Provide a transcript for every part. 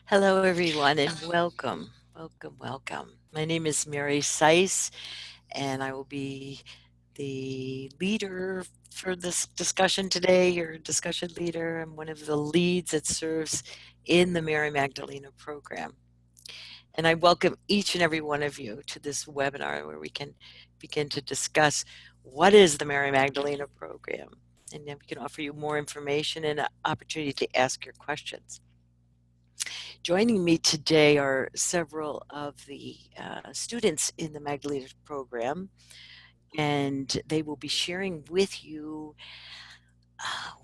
Hello, everyone, and welcome. Welcome, welcome. My name is Mary Sise, and I will be the leader for this discussion today, your discussion leader. I'm one of the leads that serves in the Mary Magdalena program. And I welcome each and every one of you to this webinar where we can begin to discuss what is the Mary Magdalena program. And then we can offer you more information and an opportunity to ask your questions. Joining me today are several of the students in the Magdalena program, and they will be sharing with you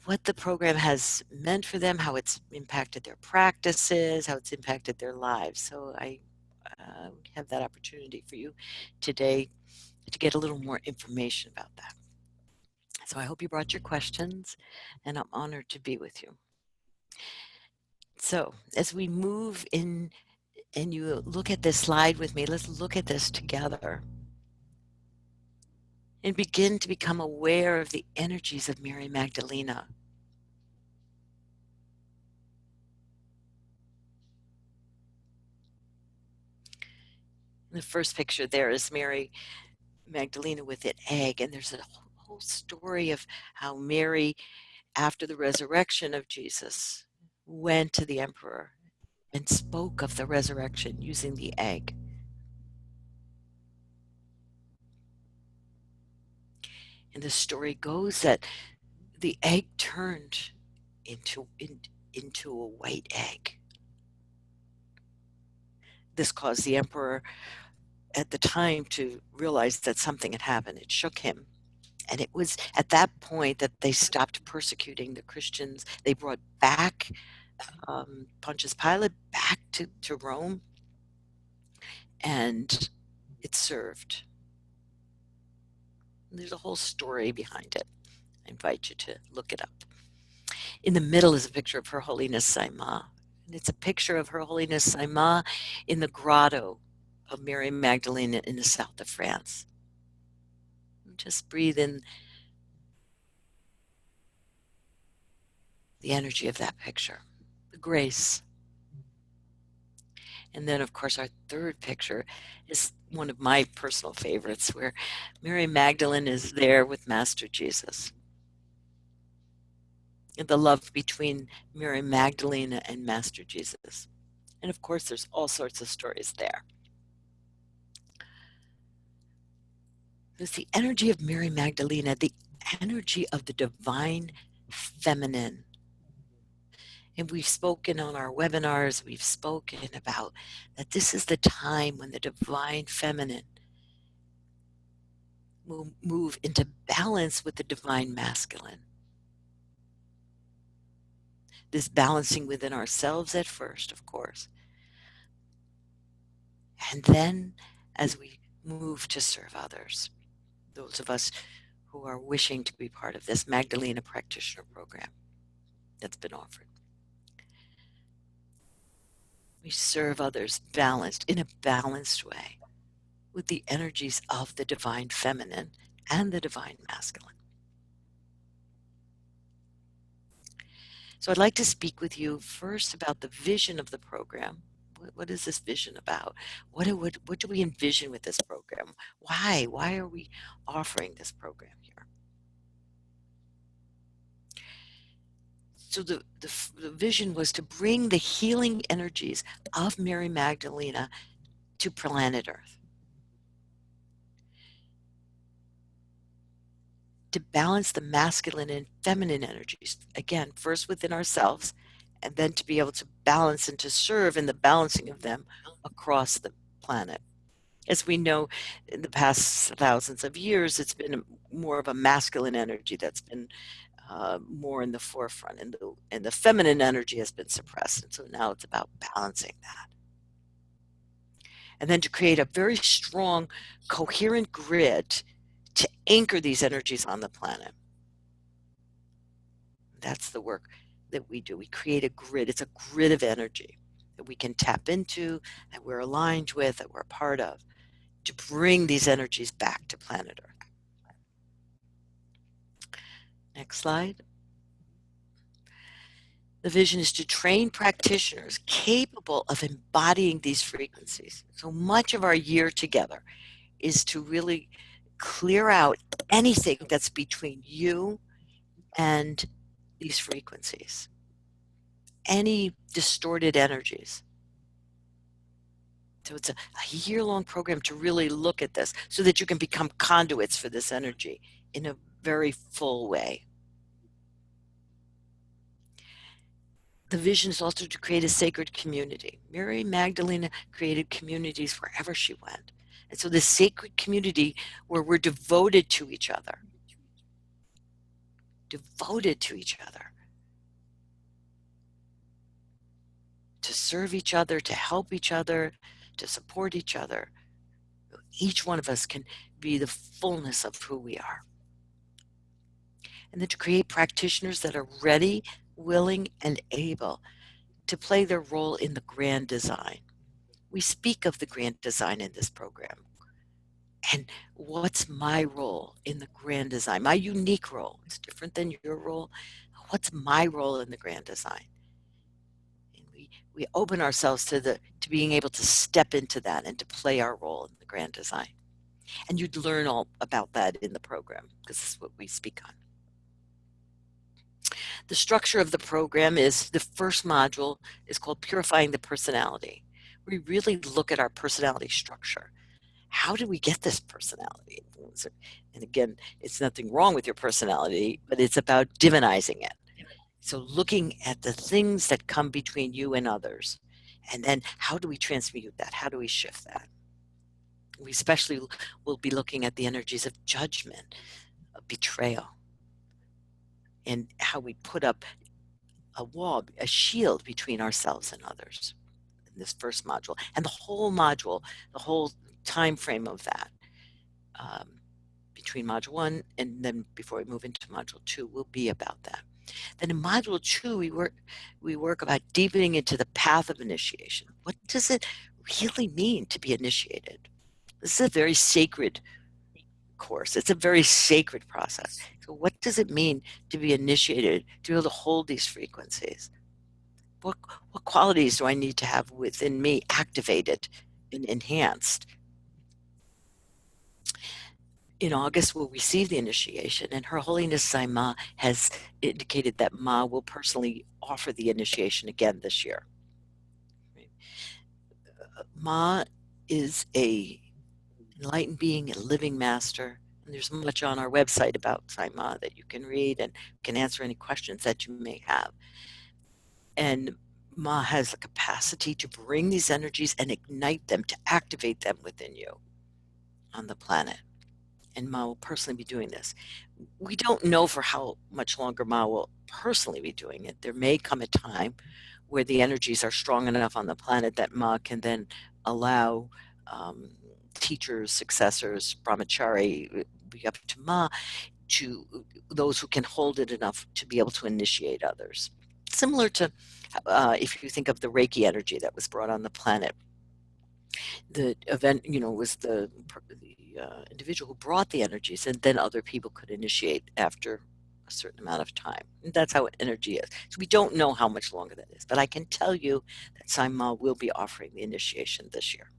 what the program has meant for them, how it's impacted their practices, how it's impacted their lives. So I have that opportunity for you today to get a little more information about that. So I hope you brought your questions, and I'm honored to be with you. So as we move in and you look at this slide with me, let's look at this together and begin to become aware of the energies of Mary Magdalena. In the first picture there is Mary Magdalena with an egg, and there's a whole story of how Mary, after the resurrection of Jesus, went to the emperor and spoke of the resurrection using the egg. And the story goes that the egg turned into a white egg. This caused the emperor at the time to realize that something had happened. It shook him. And it was at that point that they stopped persecuting the Christians. They brought back Pontius Pilate back to Rome, and it served. And there's a whole story behind it. I invite you to look it up. In the middle is a picture of Her Holiness Saima. And it's a picture of Her Holiness Saima in the grotto of Mary Magdalene in the south of France. Just breathe in the energy of that picture, the grace. And then, of course, our third picture is one of my personal favorites, where Mary Magdalene is there with Master Jesus. And the love between Mary Magdalene and Master Jesus. And of course, there's all sorts of stories there. There's the energy of Mary Magdalena, the energy of the divine feminine. And we've spoken on our webinars, we've spoken about that this is the time when the divine feminine will move into balance with the divine masculine. This balancing within ourselves at first, of course. And then as we move to serve others, those of us who are wishing to be part of this Magdalena Practitioner Program that's been offered. We serve others balanced, in a balanced way, with the energies of the divine feminine and the divine masculine. So I'd like to speak with you first about the vision of the program. What is this vision about? What do we envision with this program? Why? Why are we offering this program here? So the vision was to bring the healing energies of Mary Magdalena to planet Earth. To balance the masculine and feminine energies, again, first within ourselves, and then to be able to balance and to serve in the balancing of them across the planet. As we know, in the past thousands of years, it's been more of a masculine energy that's been more in the forefront, and the feminine energy has been suppressed. And so now it's about balancing that. And then to create a very strong, coherent grid to anchor these energies on the planet. That's the work that we do. We create a grid. It's a grid of energy that we can tap into, that we're aligned with, that we're a part of, to bring these energies back to planet Earth. Next slide. The vision is to train practitioners capable of embodying these frequencies. So much of our year together is to really clear out anything that's between you and these frequencies, any distorted energies. So it's a year-long program to really look at this so that you can become conduits for this energy in a very full way. The vision is also to create a sacred community. Mary Magdalena created communities wherever she went. And so this sacred community where we're devoted to each other, to serve each other, to help each other, to support each other. Each one of us can be the fullness of who we are. And then to create practitioners that are ready, willing, and able to play their role in the grand design. We speak of the grand design in this program. And what's my role in the grand design? My unique role. It's different than your role. What's my role in the grand design? And we open ourselves to being able to step into that and to play our role in the grand design. And you'd learn all about that in the program because this is what we speak on. The structure of the program is the first module is called Purifying the Personality. We really look at our personality structure. How did we get this personality? And again, it's nothing wrong with your personality, but it's about divinizing it. So looking at the things that come between you and others, and then how do we transmute that? How do we shift that? We especially will be looking at the energies of judgment, of betrayal, and how we put up a wall, a shield between ourselves and others in this first module. And the whole time frame of that, between module 1 and then before we move into module 2, will be about that. Then in module 2, we work about deepening into the path of initiation. What does it really mean to be initiated? This is a very sacred course. It's a very sacred process. So what does it mean to be initiated, to be able to hold these frequencies? What qualities do I need to have within me activated and enhanced? In August, we'll receive the initiation, and Her Holiness Sai Ma has indicated that Ma will personally offer the initiation again this year. Ma is a enlightened being, a living master. And there's much on our website about Sai Ma that you can read and can answer any questions that you may have. And Ma has the capacity to bring these energies and ignite them, to activate them within you on the planet. And Ma will personally be doing this. We don't know for how much longer Ma will personally be doing it. There may come a time where the energies are strong enough on the planet that Ma can then allow teachers, successors, brahmachari, be up to Ma, to those who can hold it enough to be able to initiate others. Similar to if you think of the Reiki energy that was brought on the planet. The event, was the individual who brought the energies, and then other people could initiate after a certain amount of time. And that's how energy is. So we don't know how much longer that is, but I can tell you that Sai Ma will be offering the initiation this year.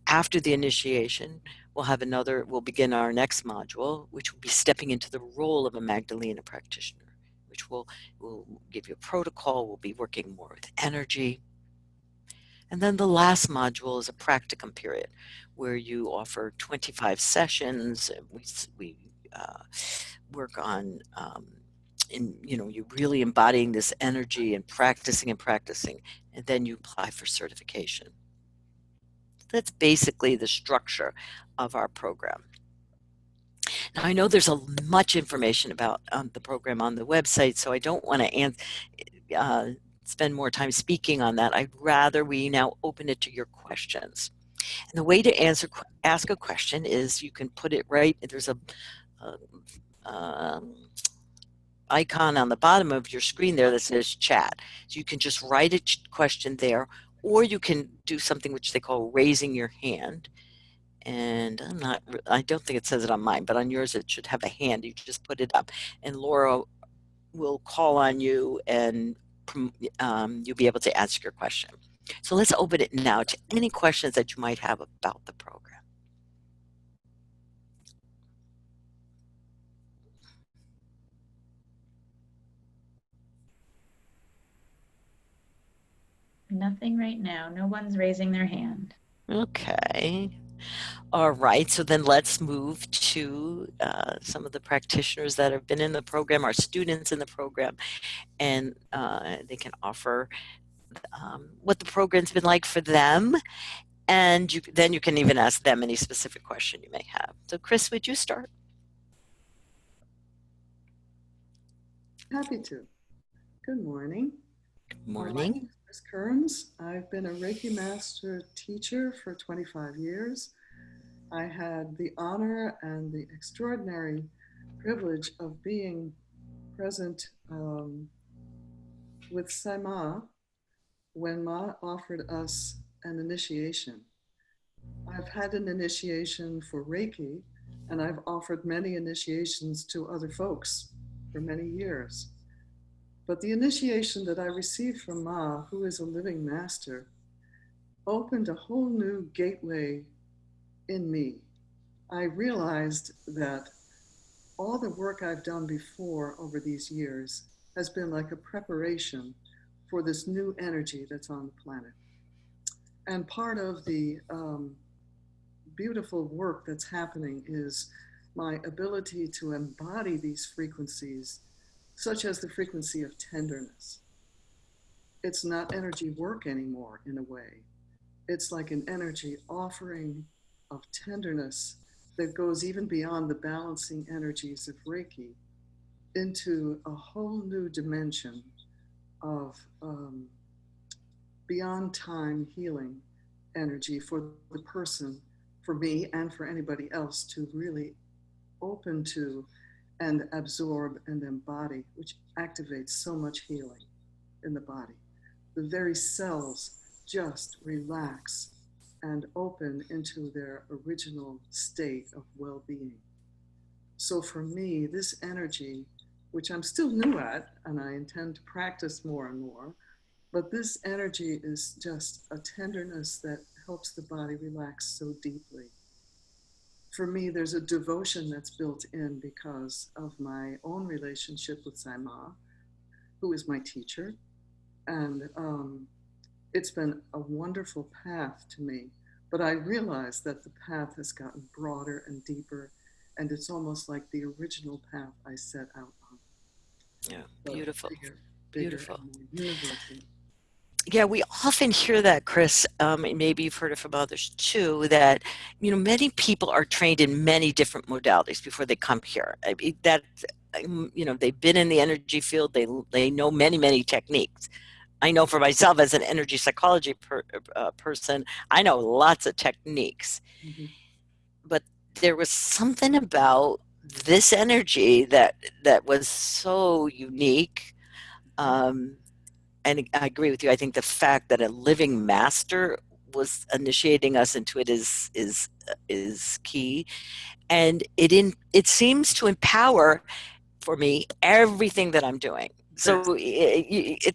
After the initiation, we'll begin our next module, which will be stepping into the role of a Magdalena practitioner, which will give you a protocol. We'll be working more with energy. And then the last module is a practicum period where you offer 25 sessions. And we work on, you're really embodying this energy and practicing, and then you apply for certification. That's basically the structure of our program. Now, I know there's much information about the program on the website, so I don't want to spend more time speaking on that. I'd rather we now open it to your questions. And the way to ask a question is you can put it right. There's a icon on the bottom of your screen there that says chat. So you can just write a question there, or you can do something which they call raising your hand. And I don't think it says it on mine, but on yours it should have a hand. You just put it up, and Laura will call on you and you'll be able to answer your question. So let's open it now to any questions that you might have about the program. Nothing right now. No one's raising their hand. Okay. All right. So then let's move to some of the practitioners that have been in the program, our students in the program, and they can offer what the program's been like for them. And then you can even ask them any specific question you may have. So, Chris, would you start? Happy to. Good morning. My Morning. name is Chris Kearns. I've been a Reiki Master teacher for 25 years. I had the honor and the extraordinary privilege of being present with Saima when Ma offered us an initiation. I've had an initiation for Reiki, and I've offered many initiations to other folks for many years. But the initiation that I received from Ma, who is a living master, opened a whole new gateway in me. I realized that all the work I've done before over these years has been like a preparation for this new energy that's on the planet. And part of the beautiful work that's happening is my ability to embody these frequencies, such as the frequency of tenderness. It's not energy work anymore, in a way. It's like an energy offering of tenderness that goes even beyond the balancing energies of Reiki into a whole new dimension of beyond time healing energy for the person, for me, and for anybody else to really open to and absorb and embody, which activates so much healing in the body. The very cells just relax and open into their original state of well-being. So for me, this energy, which I'm still new at, and I intend to practice more and more, but this energy is just a tenderness that helps the body relax so deeply. For me, there's a devotion that's built in because of my own relationship with Saima, who is my teacher. And it's been a wonderful path to me. But I realize that the path has gotten broader and deeper, and it's almost like the original path I set out on. Yeah, But beautiful. bigger Beautiful. and more universal. Yeah, we often hear that, Chris. And maybe you've heard it from others too. That many people are trained in many different modalities before they come here. I mean, that they've been in the energy field. They know many techniques. I know for myself as an energy psychology person, I know lots of techniques. Mm-hmm. But there was something about this energy that was so unique. Um, and I agree with you. I think the fact that a living master was initiating us into it is key, and it seems to empower for me everything that I'm doing. That's So it's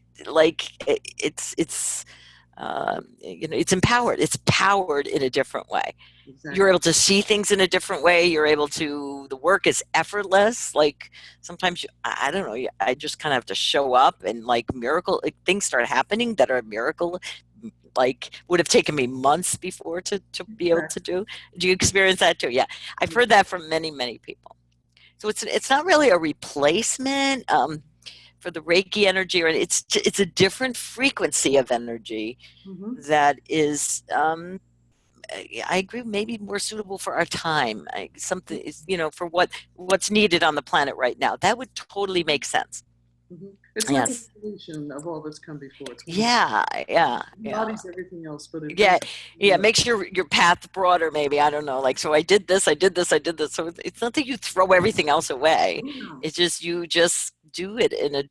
it's empowered. It's powered in a different way. You're exactly. able to see things in a different way. You're able to, the work is effortless. Like sometimes I don't know, I just kind of have to show up and like miracle, like things start happening that are a miracle, like would have taken me months before to be able to Exactly. do. Do you experience that too? Yeah. I've heard that from many people. So it's not really a replacement for the Reiki energy, or it's a different frequency of energy Mm-hmm. that is I agree, maybe more suitable for our time. Something is, for what's needed on the planet right now. That would totally make sense. Mm-hmm. It's like an Yes. evolution of all that's come before. It's wonderful. Yeah. Embodies everything else, but it Yeah, brings yeah, it. makes your path broader, maybe. I don't know. Like, so I did this, I did this, I did this. So it's not that you throw everything else away. Oh no, It's just you just do it in a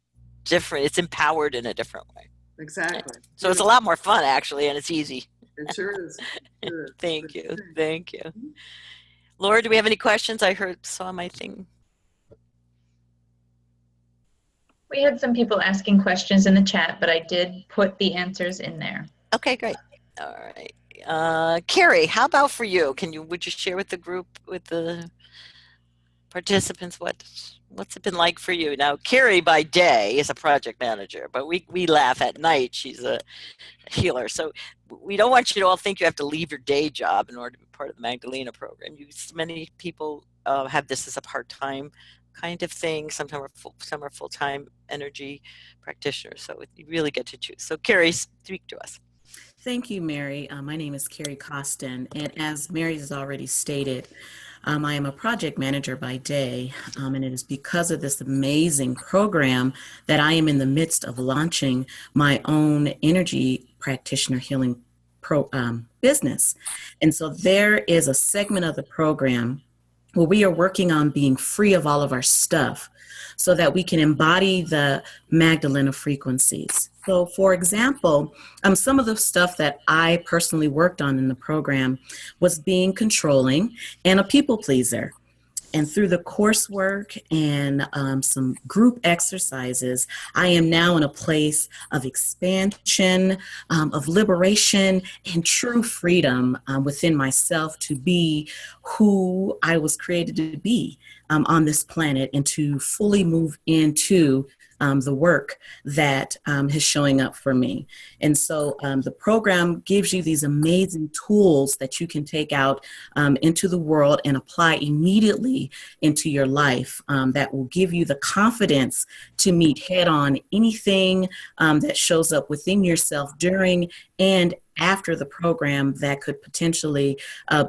different. It's empowered in a different way. exactly. So it's a Beautiful. lot more fun actually, and it's easy. It sure is. Sure is. But Thank you, thanks. thank you. Laura, do we have any questions? I saw my thing. We had some people asking questions in the chat, but I did put the answers in there. Okay, great. All right. Carrie, how about for you? Would you share with the group, with the participants, what's it been like for you? Now, Carrie by day is a project manager, but we laugh at night. She's a healer. So we don't want you to all think you have to leave your day job in order to be part of the Magdalena program. Many people have this as a part-time kind of thing. Some are full-time energy practitioners. So you really get to choose. So Carrie, speak to us. Thank you, Mary. My name is Carrie Costin, and as Mary has already stated, I am a project manager by day, and it is because of this amazing program that I am in the midst of launching my own energy practitioner healing business. And so there is a segment of the program where we are working on being free of all of our stuff so that we can embody the Magdalena frequencies. So, for example, some of the stuff that I personally worked on in the program was being controlling and a people pleaser. And through the coursework and some group exercises, I am now in a place of expansion, of liberation, and true freedom within myself to be who I was created to be on this planet and to fully move into the work that is showing up for me. And so the program gives you these amazing tools that you can take out into the world and apply immediately into your life that will give you the confidence to meet head on anything that shows up within yourself during and after the program that could potentially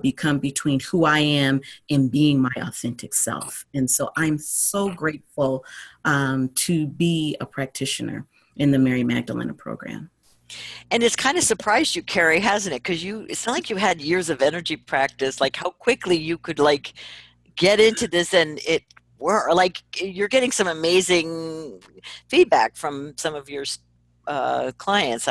become between who I am and being my authentic self. And so I'm so grateful to be a practitioner in the Mary Magdalena program. And it's kind of surprised you, Carrie, hasn't it? Because it's not like you had years of energy practice, like how quickly you could like get into this and it work. Like you're getting some amazing feedback from some of your clients.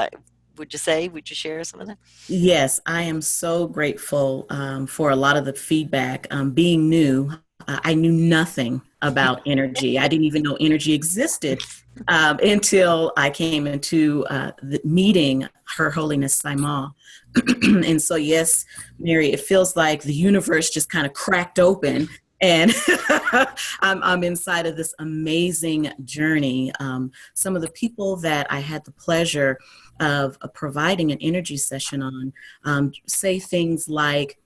Would you share some of that? Yes, I am so grateful for a lot of the feedback. Being new, I knew nothing about energy. I didn't even know energy existed until I came into the meeting Her Holiness Saimal. And so, yes, Mary, it feels like the universe just kind of cracked open. And I'm inside of this amazing journey. Some of the people that I had the pleasure of providing an energy session on say things like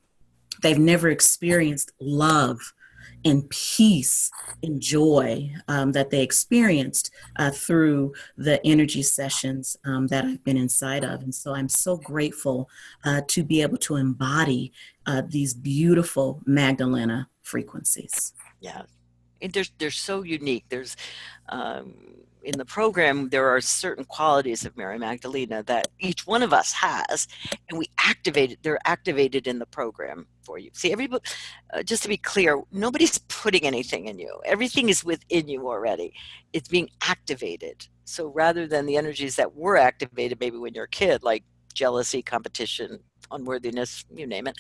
they've never experienced love and peace and joy that they experienced through the energy sessions that I've been inside of. And so I'm so grateful to be able to embody these beautiful Magdalena frequencies. Yeah, and they're so unique. There's in the program there are certain qualities of Mary Magdalena that each one of us has, and they're activated in the program for you. See, everybody, just to be clear, nobody's putting anything in you. Everything is within you already. It's being activated. So rather than the energies that were activated maybe when you're a kid, like jealousy, competition, unworthiness, you name it,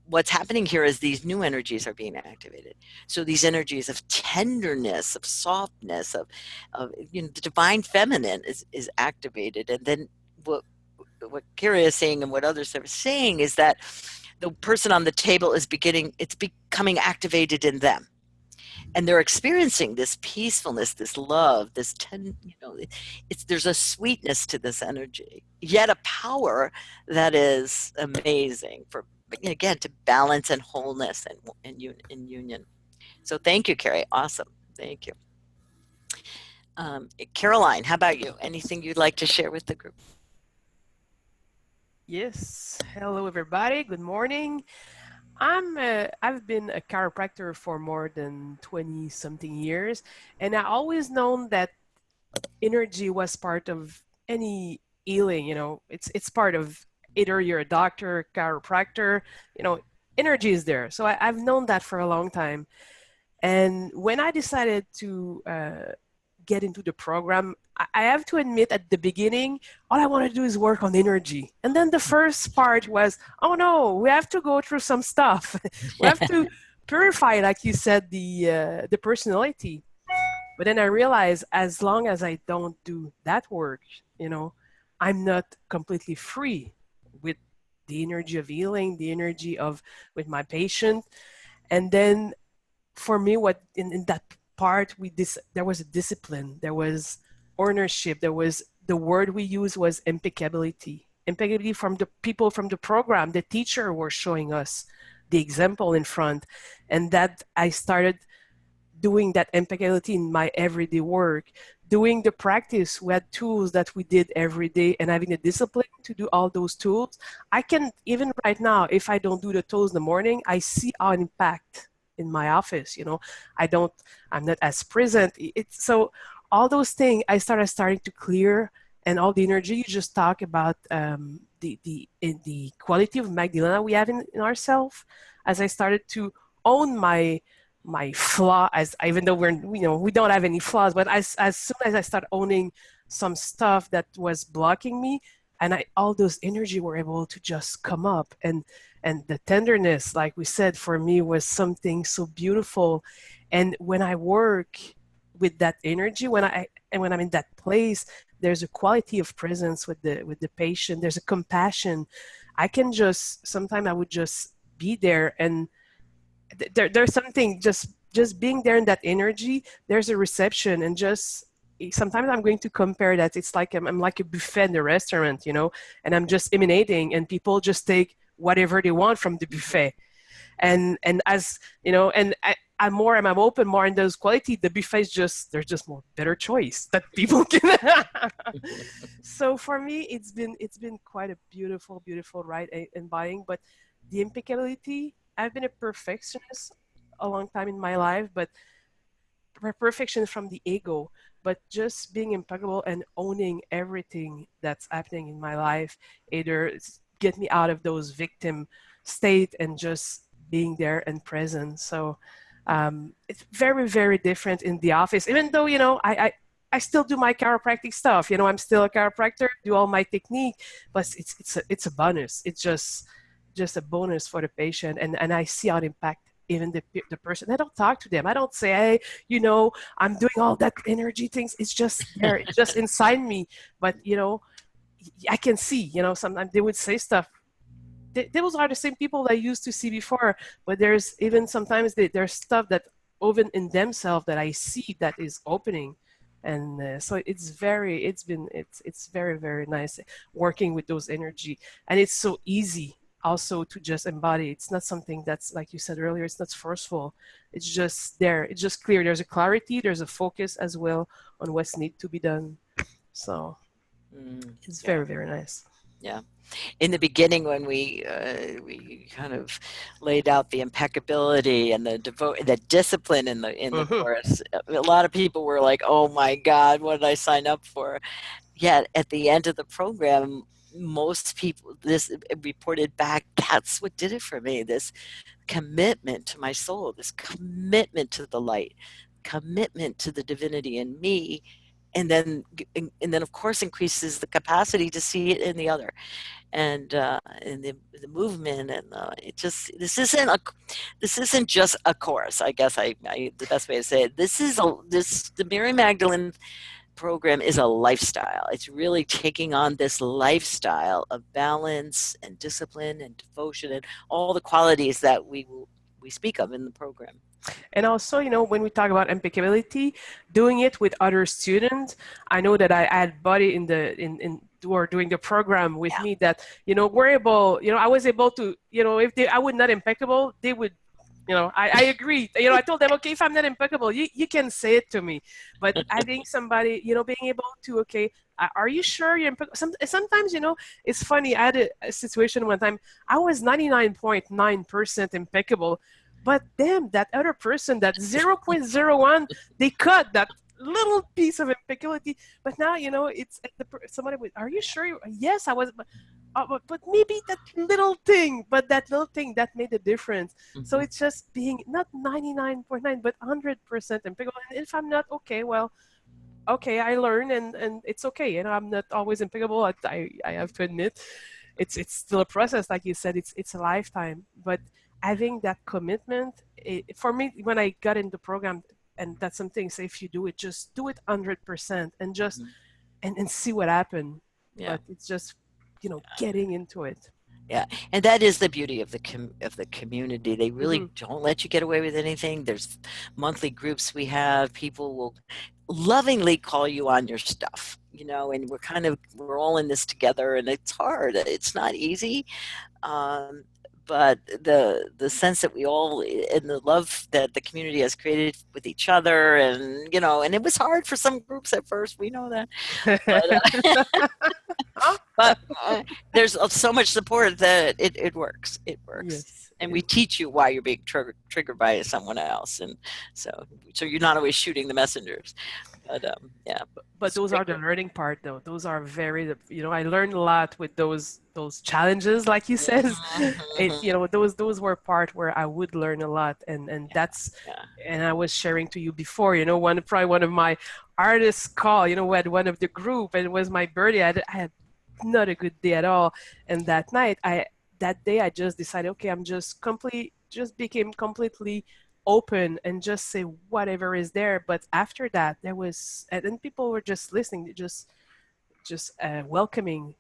what's happening here is these new energies are being activated. So these energies of tenderness, of softness, of the divine feminine is activated. And then what Kira is saying and what others are saying is that the person on the table it's becoming activated in them. And they're experiencing this peacefulness, this love, there's a sweetness to this energy, yet a power that is amazing for, again, to balance and wholeness and union. So thank you, Carrie. Awesome. Thank you. Caroline, how about you? Anything you'd like to share with the group? Yes. Hello, everybody. Good morning. I've been a chiropractor for more than 20 something years, and I always known that energy was part of any healing. It's part of either you're a doctor, chiropractor, energy is there. So I've known that for a long time. And when I decided to get into the program, I have to admit at the beginning, all I want to do is work on energy. And then the first part was, oh no, we have to go through some stuff. We have to purify, like you said, the personality. But then I realized as long as I don't do that work, you know, I'm not completely free with the energy of healing, the energy of with my patient. And then for me, what in that part there was a discipline, there was ownership, there was the word we used was impeccability. Impeccability from the people from the program, the teacher were showing us the example in front, and that I started doing that impeccability in my everyday work, doing the practice. We had tools that we did every day and having the discipline to do all those tools. I can, even right now, if I don't do the tools in the morning, I see our impact in my office. You know, I'm not as present. It's so all those things I starting to clear, and all the energy you just talk about, the quality of Magdalena we have in ourselves. As I started to own my flaw, as even though we don't have any flaws, but as soon as I start owning some stuff that was blocking me, and all those energy were able to just come up, and the tenderness, like we said, for me was something so beautiful. And when I work with that energy, when I'm in that place, there's a quality of presence with the patient, there's a compassion. I can just sometimes I would just be there, and there's something just being there in that energy. There's a reception, and just sometimes I'm going to compare that. It's like I'm like a buffet in the restaurant, you know, and I'm just emanating, and people just take whatever they want from the buffet. And as you know, and I'm open more in those quality. The buffet is there's just more better choice that people can. So for me, it's been quite a beautiful ride in buying. But the impeccability, I've been a perfectionist a long time in my life, but perfection from the ego, but just being impeccable and owning everything that's happening in my life, either get me out of those victim state and just being there and present. So it's very different in the office, even though, you know, I still do my chiropractic stuff. You know, I'm still a chiropractor, do all my technique, but it's a bonus. It's just a bonus for the patient, and I see how it impact even the person. I don't talk to them. I don't say, hey, you know, I'm doing all that energy things. It's just there. It's just inside me. But, you know, I can see, you know, sometimes they would say stuff. Those are the same people that I used to see before, but there's even sometimes there's stuff that even in themselves that I see that is opening. And so it's very nice working with those energy, and it's so easy also to just embody. It's not something that's, like you said earlier, it's not forceful. It's just there. It's just clear. There's a clarity. There's a focus as well on what's need to be done. So it's Yeah. very nice. Yeah. In the beginning, when we kind of laid out the impeccability and the discipline in the course, a lot of people were like, "Oh my God, what did I sign up for?" Yet at the end of the program, most people this reported back, that's what did it for me. This commitment to my soul, this commitment to the light, commitment to the divinity in me, and then of course increases the capacity to see it in the other, and the movement, and it just this isn't just a course. I guess the best way to say it, the Mary Magdalene program is a lifestyle. It's really taking on this lifestyle of balance and discipline and devotion and all the qualities that we speak of in the program. And also, you know, when we talk about impeccability, doing it with other students, I know that I had buddy in or doing the program with me that, you know, I was able to, you know, if I would not impeccable, they would, you know, I agree. You know, I told them, okay, if I'm not impeccable, you can say it to me. But having somebody, you know, being able to, okay, are you sure you're impeccable? Sometimes, you know, it's funny. I had a situation one time, I was 99.9% impeccable. But damn, that other person, that 0.01, they cut that little piece of impeccability. But now, you know, it's somebody would, are you sure? Yes, I was. But maybe that little thing, that made a difference. So it's just being not 99.9, but 100% impeccable. And if I'm not, okay, well, okay, I learn, and it's okay. You know, I'm not always impeccable. I have to admit, it's still a process. Like you said, it's a lifetime. But having that commitment, for me, when I got in the program, and that's something, say, if you do it, just do it 100% and just, Mhm. and see what happens. Yeah. But it's just, getting into it. Yeah, and that is the beauty of the community. They really Hmm. don't let you get away with anything. There's monthly groups we have. People will lovingly call you on your stuff, and we're all in this together, and it's hard. It's not easy. Um, but the sense that we all and the love that the community has created with each other, and it was hard for some groups at first. We know that, but there's so much support that it works. It works, Yes. and we teach you why you're being triggered by someone else, and so you're not always shooting the messengers. But yeah, But it's those great. are the learning part, though. Those are very, I learned a lot with those challenges, like you says. It, Mhm. those were part where I would learn a lot, and that's, Yeah, and I was sharing to you before, probably one of my artists call, we had one of the group, and it was my birthday. I had not a good day at all, and that day I just decided, okay, I'm just became completely open and just say whatever is there. But after that, there was, and then people were just listening, just welcoming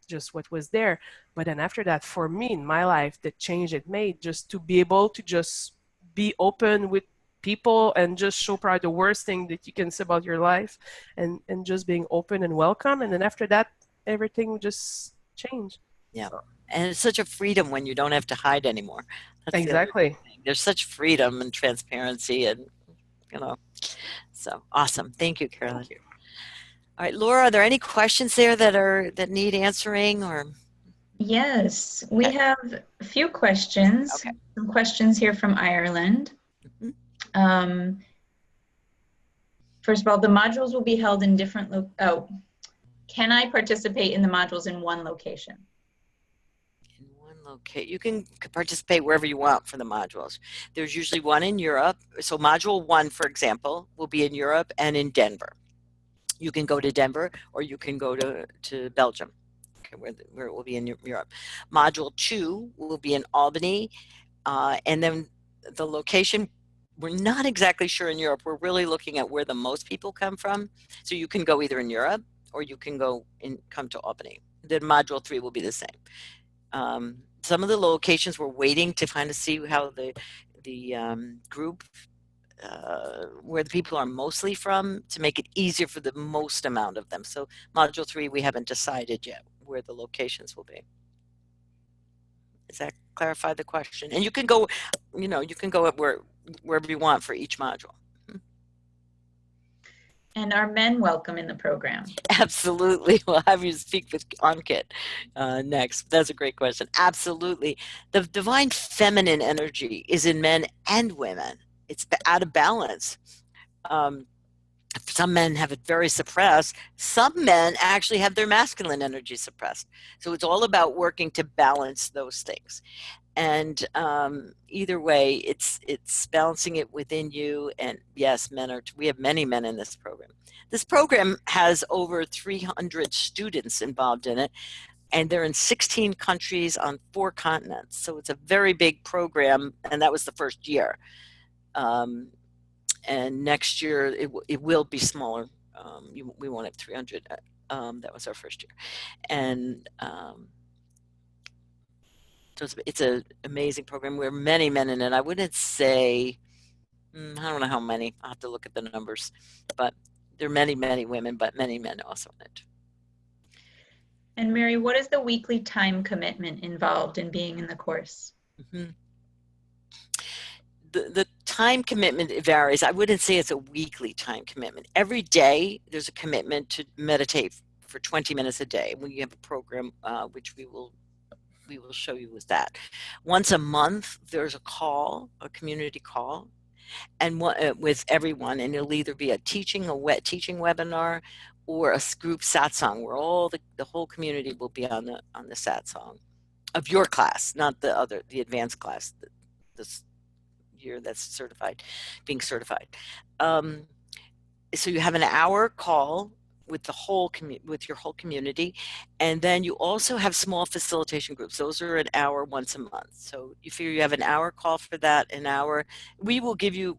just what was there. But then after that, for me in my life, the change it made, just to be able to just be open with people and just show probably the worst thing that you can say about your life, and just being open and welcome. And then after that, everything just changed. yeah, So and it's such a freedom when you don't have to hide anymore. That's the other exactly. thing. There's such freedom and transparency, and you know, so awesome. Thank you, Carolyn. Thank you. All right, Laura, are there any questions there that need answering or? Yes, we Okay. have a few questions. Okay. Some questions here from Ireland. Mhm. Um, First of all, the modules will be held in different, can I participate in the modules in one location? In one location, you can participate wherever you want for the modules. There's usually one in Europe. So module 1, for example, will be in Europe and in Denver. You can go to Denver or you can go to Belgium, okay, where it will be in Europe. Module 2 will be in Albany, and then the location, we're not exactly sure in Europe. We're really looking at where the most people come from. So you can go either in Europe or you can come to Albany. Then module 3 will be the same. Some of the locations we're waiting to kind of see how the group where the people are mostly from to make it easier for the most amount of them. So module 3, we haven't decided yet where the locations will be. Does that clarify the question? And you can go, you can go wherever you want for each module. And are men welcome in the program? Absolutely. We'll have you speak with Ankit next. That's a great question. Absolutely. The divine feminine energy is in men and women. It's out of balance. Um, some men have it very suppressed. Some men actually have their masculine energy suppressed. So it's all about working to balance those things. And either way, it's balancing it within you. And yes, we have many men in this program. This program has over 300 students involved in it, and they're in 16 countries on 4 continents. So it's a very big program, and that was the first year. And next year it will be smaller. We won't have 300. That was our first year, and so it's an amazing program. We're many men in it. I wouldn't say, I don't know how many. I'll have to look at the numbers, but there are many, many women, but many men also in it. And Mary, what is the weekly time commitment involved in being in the course? Mm-hmm. The time commitment varies. I wouldn't say it's a weekly time commitment. Every day there's a commitment to meditate for 20 minutes a day. We have a program which we will show you with that. Once a month there's a community call, and with everyone, and it'll either be a teaching webinar or a group satsang where all the whole community will be on the satsang of your class, not the advanced class this year that's being certified. So you have an hour call with the whole with your whole community. And then you also have small facilitation groups. Those are an hour once a month. So you figure you have an hour call for that, an hour. We will give you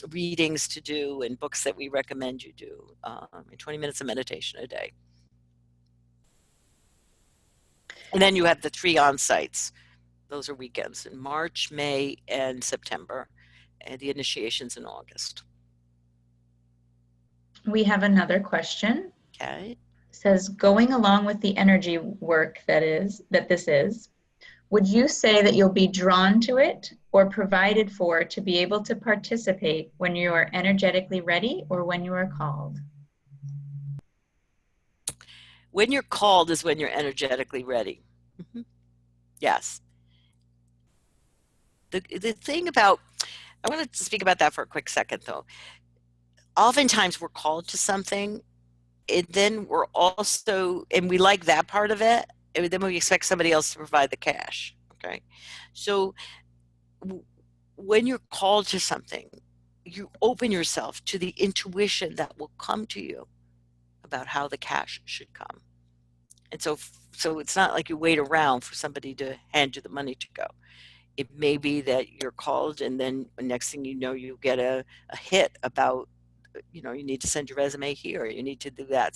readings to do and books that we recommend you do, 20 minutes of meditation a day. And then you have the 3 on-sites. Those are weekends in March, May, and September, and the initiations in August. We have another question. Okay. It says, going along with the energy work that this is, would you say that you'll be drawn to it or provided for to be able to participate when you are energetically ready or when you are called? When you're called is when you're energetically ready. Yes. The thing about, I want to speak about that for a quick second though. Oftentimes we're called to something, and then we're also, and we like that part of it, and then we expect somebody else to provide the cash. Okay. So when you're called to something, you open yourself to the intuition that will come to you about how the cash should come. And so it's not like you wait around for somebody to hand you the money to go. It may be that you're called, and then the next thing you know, you get a hit about, you need to send your resume here, you need to do that.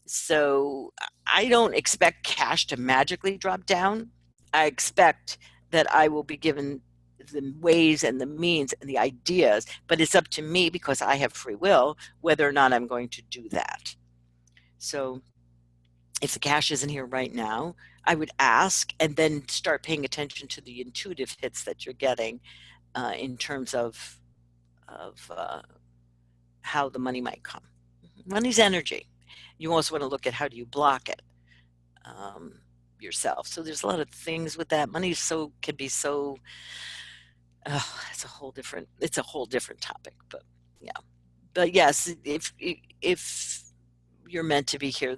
So I don't expect cash to magically drop down. I expect that I will be given the ways and the means and the ideas, but it's up to me, because I have free will, whether or not I'm going to do that. So if the cash isn't here right now, I would ask, and then start paying attention to the intuitive hits that you're getting in terms of how the money might come. Money's energy. You also want to look at how do you block it yourself. So there's a lot of things with that. Money can be so. It's a whole different topic. But yeah. But yes, if you're meant to be here,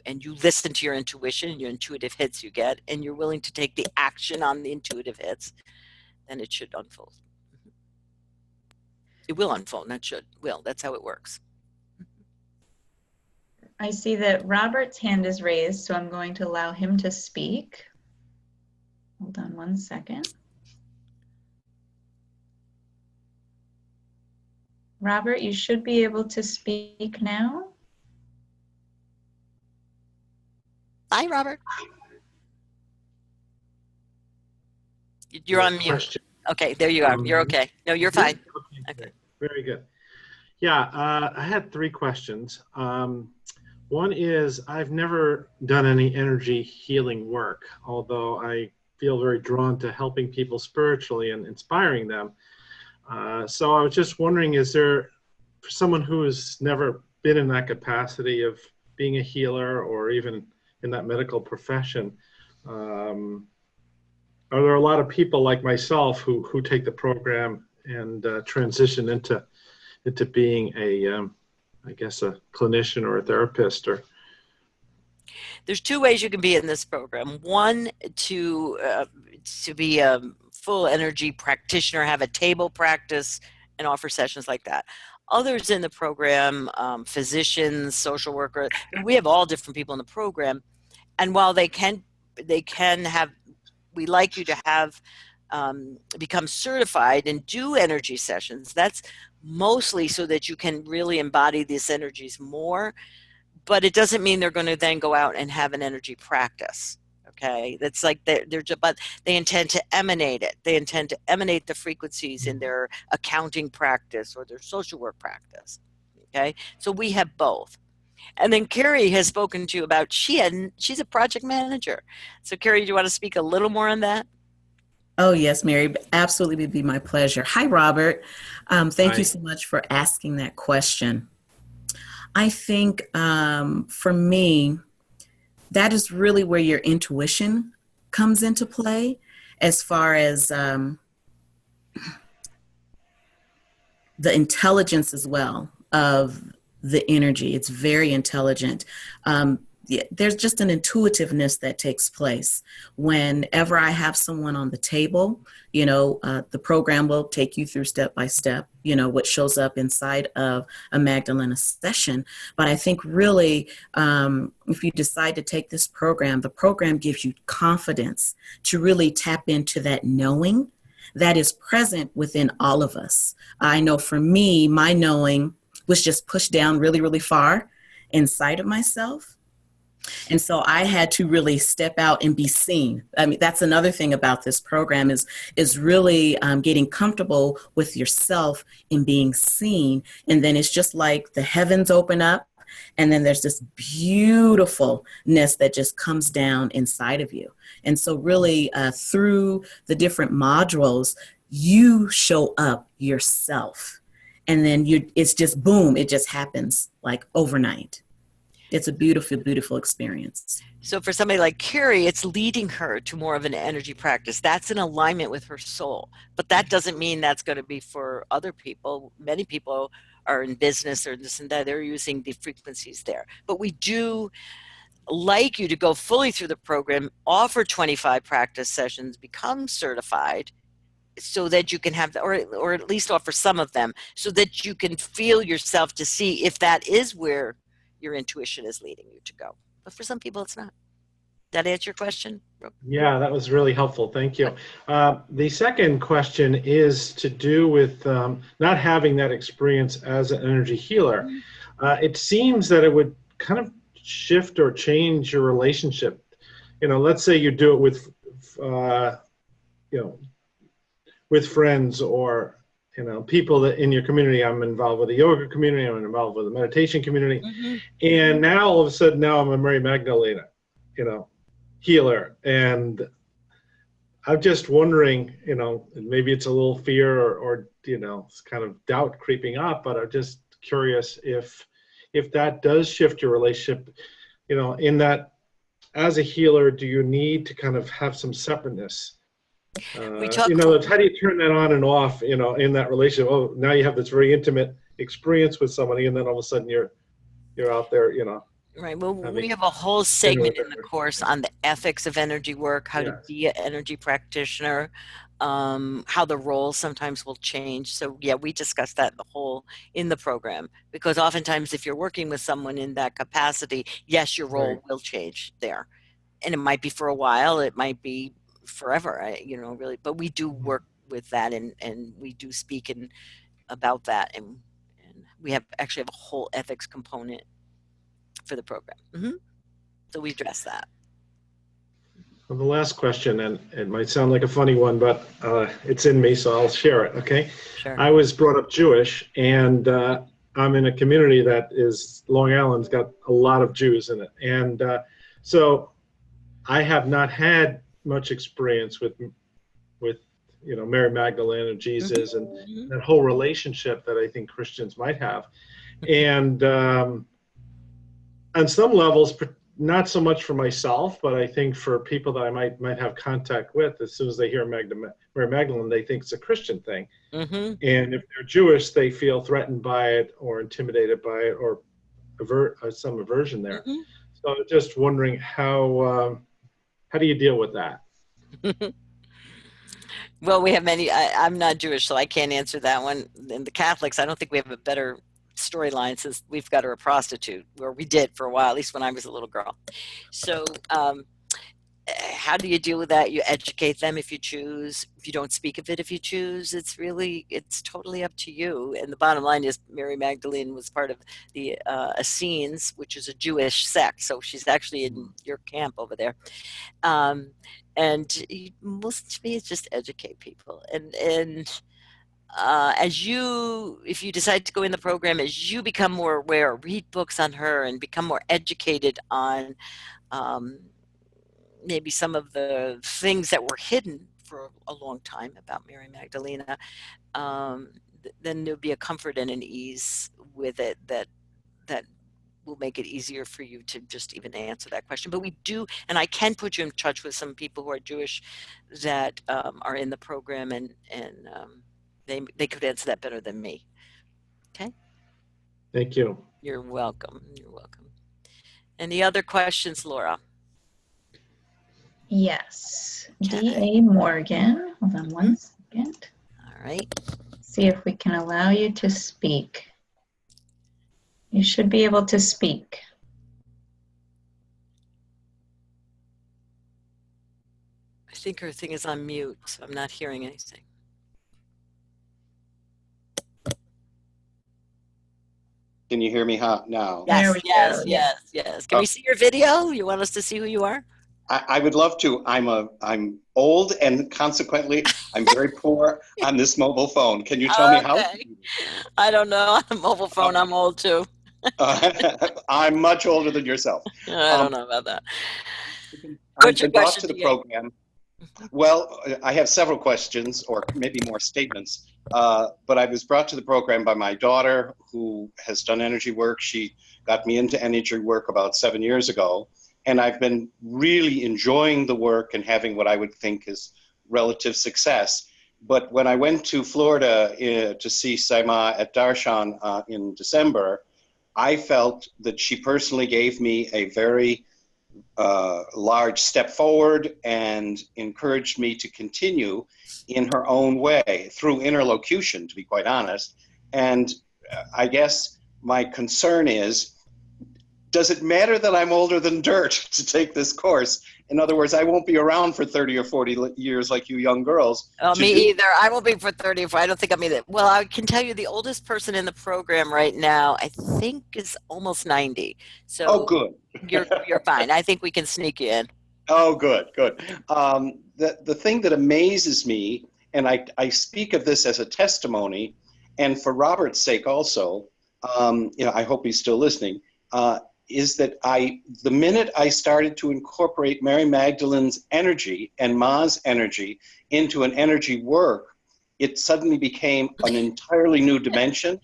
and you listen to your intuition, your intuitive hits you get, and you're willing to take the action on the intuitive hits, then it should unfold. It will unfold, not should. Will. That's how it works. I see that Robert's hand is raised, so I'm going to allow him to speak. Hold on one second. Robert, you should be able to speak now. Hi, Robert. You're on mute. Question. Okay, there you are. You're okay. No, you're fine. Okay. Very good. Yeah, I had 3 questions. One is, I've never done any energy healing work, although I feel very drawn to helping people spiritually and inspiring them. So I was just wondering, is there, for someone who has never been in that capacity of being a healer or even in that medical profession, are there a lot of people like myself who take the program and transition into being I guess a clinician or a therapist? Or There's 2 ways you can be in this program. One, to be a full energy practitioner, have a table practice, and offer sessions like that. Others in the program, physicians, social workers, we have all different people in the program. And while they can have, we like you to have become certified and do energy sessions. That's mostly so that you can really embody these energies more, but it doesn't mean they're going to then go out and have an energy practice. Okay, that's like but they intend to emanate it. They intend to emanate the frequencies in their accounting practice or their social work practice. Okay, so we have both. And then Carrie has spoken to you about, she's a project manager. So Carrie, do you want to speak a little more on that? Oh, yes, Mary, absolutely, would be my pleasure. Hi, Robert. Thank Hi. you so much for asking that question. I think for me, that is really where your intuition comes into play, as far as the intelligence as well of the energy. It's very intelligent. there's just an intuitiveness that takes place. Whenever I have someone on the table, the program will take you through step by step, what shows up inside of a Magdalena session. But I think really, if you decide to take this program, the program gives you confidence to really tap into that knowing that is present within all of us. I know for me, my knowing was just pushed down really, really far inside of myself. And so I had to really step out and be seen. I mean, that's another thing about this program is really getting comfortable with yourself and being seen. And then it's just like the heavens open up, and then there's this beautifulness that just comes down inside of you. And so really through the different modules, you show up yourself. And then it's just boom, it just happens like overnight. It's a beautiful, beautiful experience. So for somebody like Carrie, it's leading her to more of an energy practice. That's in alignment with her soul. But that doesn't mean that's going to be for other people. Many people are in business or this and that. They're using the frequencies there. But we do like you to go fully through the program, offer 25 practice sessions, become certified, so that you can have, or at least offer some of them, so that you can feel yourself to see if that is where your intuition is leading you to go. But for some people, it's not. That answer your question? Yeah, that was really helpful. Thank you. The second question is to do with not having that experience as an energy healer. It seems that it would kind of shift or change your relationship. Let's say you do it with, with friends or people that in your community. I'm involved with a yoga community, I'm involved with a meditation community. And now all of a sudden now I'm a Mary Magdalena, healer. And I'm just wondering, maybe it's a little fear or it's kind of doubt creeping up, but I'm just curious if that does shift your relationship, in that as a healer, do you need to kind of have some separateness? How do you turn that on and off, in that relationship? Oh, now you have this very intimate experience with somebody, and then all of a sudden you're out there, Right. Well, we have a whole segment in the course on the ethics of energy work, how to be an energy practitioner, how the role sometimes will change. So yeah, we discussed that in the program, because oftentimes if you're working with someone in that capacity, yes, your role will change there. And it might be for a while, it might be forever, really, but we do work with that and we do speak about that. And we actually have a whole ethics component for the program. So we address that. Well, the last question, and it might sound like a funny one, but it's in me, so I'll share it, okay? Sure. I was brought up Jewish, and I'm in a community that is, Long Island's got a lot of Jews in it. And so I have not had much experience with Mary Magdalene and Jesus and that whole relationship that I think Christians might have. And on some levels, not so much for myself, but I think for people that I might have contact with, as soon as they hear Mary Magdalene, they think it's a Christian thing. And if they're Jewish, they feel threatened by it or intimidated by it or some aversion there. So just wondering how do you deal with that? Well, we have many. I'm not Jewish, so I can't answer that one. And the Catholics, I don't think we have a better storyline since we've got her a prostitute, or we did for a while, at least when I was a little girl. So how do you deal with that? You educate them if you choose. If you don't speak of it, if you choose, it's totally up to you. And the bottom line is Mary Magdalene was part of the Essenes, which is a Jewish sect. So she's actually in your camp over there. And most to me, it's just educate people. And if you decide to go in the program, as you become more aware, read books on her and become more educated on maybe some of the things that were hidden for a long time about Mary Magdalena, then there'll be a comfort and an ease with it that will make it easier for you to just even answer that question. But we do, and I can put you in touch with some people who are Jewish that are in the program, and they could answer that better than me. Okay. Thank you. You're welcome. You're welcome. Any other questions, Laura? Yes. Okay. D.A. Morgan. Hold on one second. All right. See if we can allow you to speak. You should be able to speak. I think her thing is on mute, so I'm not hearing anything. Can you hear me now? There Yes, we yes, go. yes, yes. Can we see your video? You want us to see who you are? I would love to. I'm old and consequently I'm very poor on this mobile phone. Can you tell me how? Okay. I don't know. On a mobile phone, I'm old too. I'm much older than yourself. I don't know about that. I've What's your been brought question, to the DA? program. Well, I have several questions, or maybe more statements. But I was brought to the program by my daughter, who has done energy work. She got me into energy work about 7 years ago, and I've been really enjoying the work and having what I would think is relative success. But when I went to Florida to see Saima at Darshan in December, I felt that she personally gave me a very large step forward and encouraged me to continue in her own way through interlocution, to be quite honest. And I guess my concern is, does it matter that I'm older than dirt to take this course? In other words, I won't be around for 30 or 40 years like you young girls. Me either. I won't be for 30. I don't think I'll be that. Well, I can tell you the oldest person in the program right now, I think, is almost 90. So oh, good. You're fine. I think we can sneak you in. Oh, good. The thing that amazes me, and I speak of this as a testimony, and for Robert's sake also, I hope he's still listening, is that the minute I started to incorporate Mary Magdalene's energy and Ma's energy into an energy work, it suddenly became an entirely new dimension.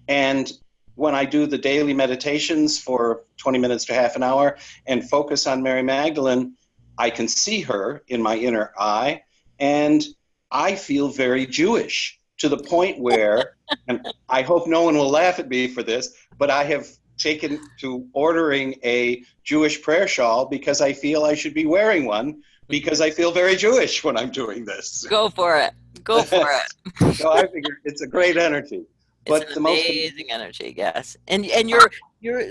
And when I do the daily meditations for 20 minutes to half an hour and focus on Mary Magdalene, I can see her in my inner eye, and I feel very Jewish, to the point where, and I hope no one will laugh at me for this, but I have taken to ordering a Jewish prayer shawl because I feel I should be wearing one, because I feel very Jewish when I'm doing this. Go for it. Go for it. So I figure it's a great energy. It's an amazing energy, yes. And you're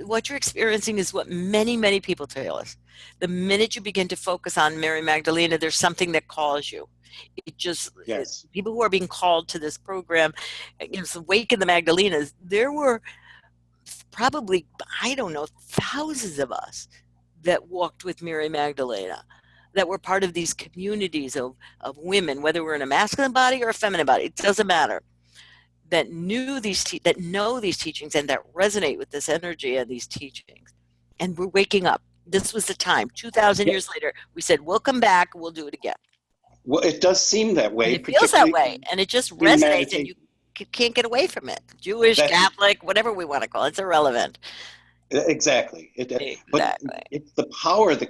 what you're experiencing is what many people tell us. The minute you begin to focus on Mary Magdalena, there's something that calls you. Yes. People who are being called to this program, so Wake in the Magdalenas, there were probably, I don't know, thousands of us that walked with Mary Magdalena, that were part of these communities of women, whether we're in a masculine body or a feminine body, it doesn't matter, that know these teachings and that resonate with this energy and these teachings. And we're waking up. This was the time. 2,000 years later, we said, we'll come back, we'll do it again. Well, it does seem that way. And it feels that way, and it just resonates, and you can't get away from it. Jewish, Catholic, whatever we want to call it, it's irrelevant. Exactly. Exactly. But it's the power that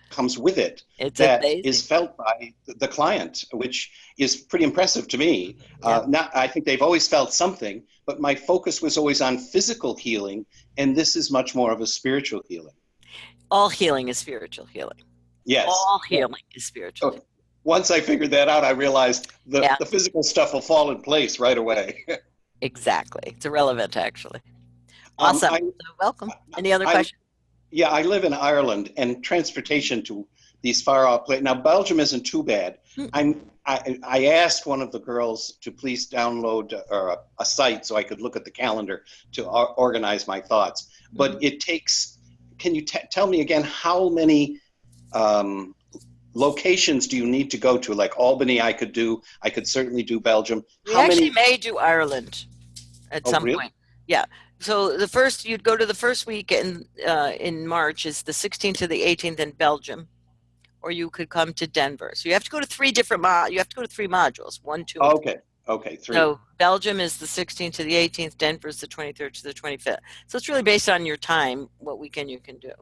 comes with it that is felt by the client, which is pretty impressive to me. I think they've always felt something, but my focus was always on physical healing, and this is much more of a spiritual healing. All healing is spiritual healing. Yes. All healing is spiritual healing. Once I figured that out, I realized the physical stuff will fall in place right away. Exactly. It's irrelevant, actually. Awesome. Welcome. Any other questions? Yeah, I live in Ireland, and transportation to these far off places. Now, Belgium isn't too bad. I asked one of the girls to please download a site so I could look at the calendar to organize my thoughts. But it takes, can you tell me again, how many locations do you need to go to? Like Albany, I could certainly do Belgium. We actually may do Ireland at some point. Yeah. So you'd go to the first week in March is the 16th to the 18th in Belgium, or you could come to Denver. So you have to go to three modules, 1, 2. Okay, 3. So Belgium is the 16th to the 18th, Denver is the 23rd to the 25th. So it's really based on your time, what weekend you can do.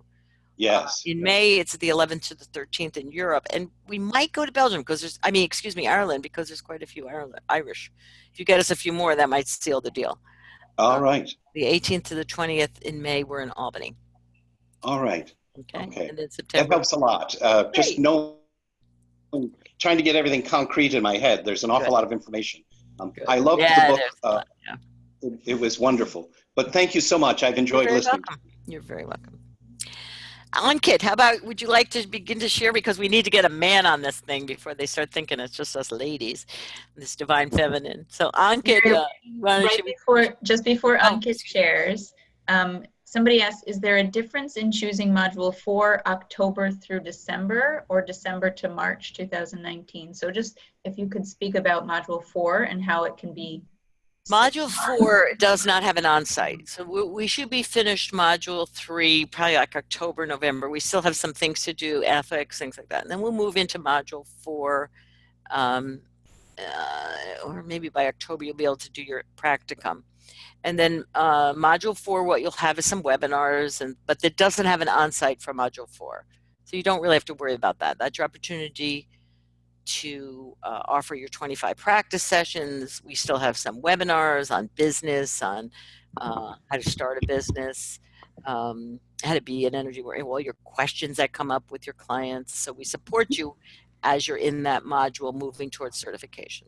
Yes. In May, it's the 11th to the 13th in Europe, and we might go to Belgium because Ireland, because there's quite a few Irish. If you get us a few more, that might seal the deal. All right. The 18th to the 20th in May, we're in Albany. All right. Okay. Okay. And then That September. helps a lot. Just Great. know, trying to get everything concrete in my head. There's an awful Good. lot of information. Good. I loved the Yeah, book. there's a lot. Yeah. It was wonderful. But thank you so much. I've You're enjoyed very listening. welcome. You're very welcome. Ankit, how about, would you like to begin to share? Because we need to get a man on this thing before they start thinking it's just us ladies, this divine feminine. So Ankit, Mary, why don't right you? just before Oh, Ankit shares, somebody asked, is there a difference in choosing Module 4 October through December or December to March 2019? So just if you could speak about Module 4 and how it can be. Module 4 does not have an on-site. So we should be finished Module 3, probably like October, November. We still have some things to do, ethics, things like that. And then we'll move into Module 4, or maybe by October you'll be able to do your practicum. And then Module 4, what you'll have is some webinars, but it doesn't have an on-site for Module 4. So you don't really have to worry about that. That's your opportunity to offer your 25 practice sessions. We still have some webinars on business, on how to start a business, how to be an energy warrior, all your questions that come up with your clients. So we support you as you're in that module moving towards certification.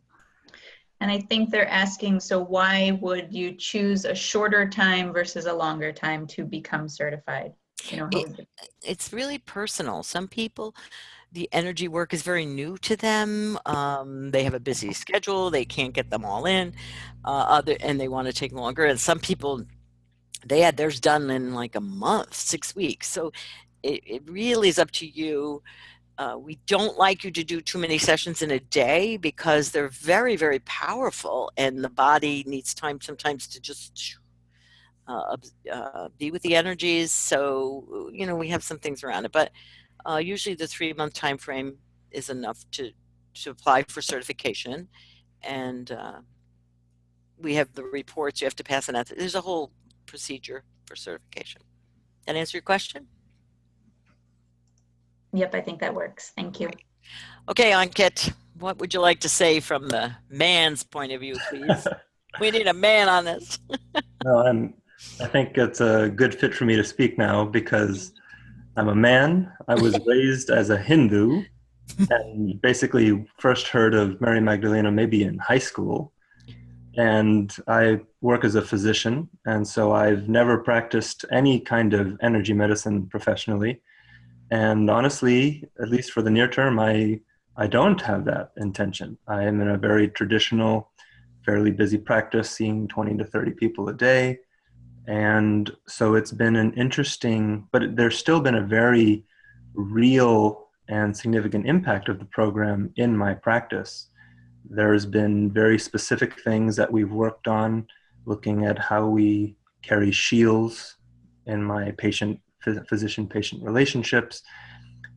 And I think they're asking, so why would you choose a shorter time versus a longer time to become certified? You know, It's really personal. Some people, the energy work is very new to them. They have a busy schedule. They can't get them all in, and they want to take longer. And some people, they had theirs done in like a month, 6 weeks. So it really is up to you. We don't like you to do too many sessions in a day because they're very, very powerful, and the body needs time sometimes to just be with the energies. So, we have some things around it, but usually the 3-month time frame is enough to apply for certification. And we have the reports you have to pass, and there's a whole procedure for certification. That answer your question? Yep, I think that works. Thank you. Okay, Ankit, what would you like to say from the man's point of view, please? We need a man on this. No, I think it's a good fit for me to speak now because I'm a man. I was raised as a Hindu and basically first heard of Mary Magdalena maybe in high school. And I work as a physician, and so I've never practiced any kind of energy medicine professionally. And honestly, at least for the near term, I don't have that intention. I am in a very traditional, fairly busy practice, seeing 20 to 30 people a day. And so it's been an interesting, but there's still been a very real and significant impact of the program in my practice. There's been very specific things that we've worked on, looking at how we carry shields in my physician-patient relationships.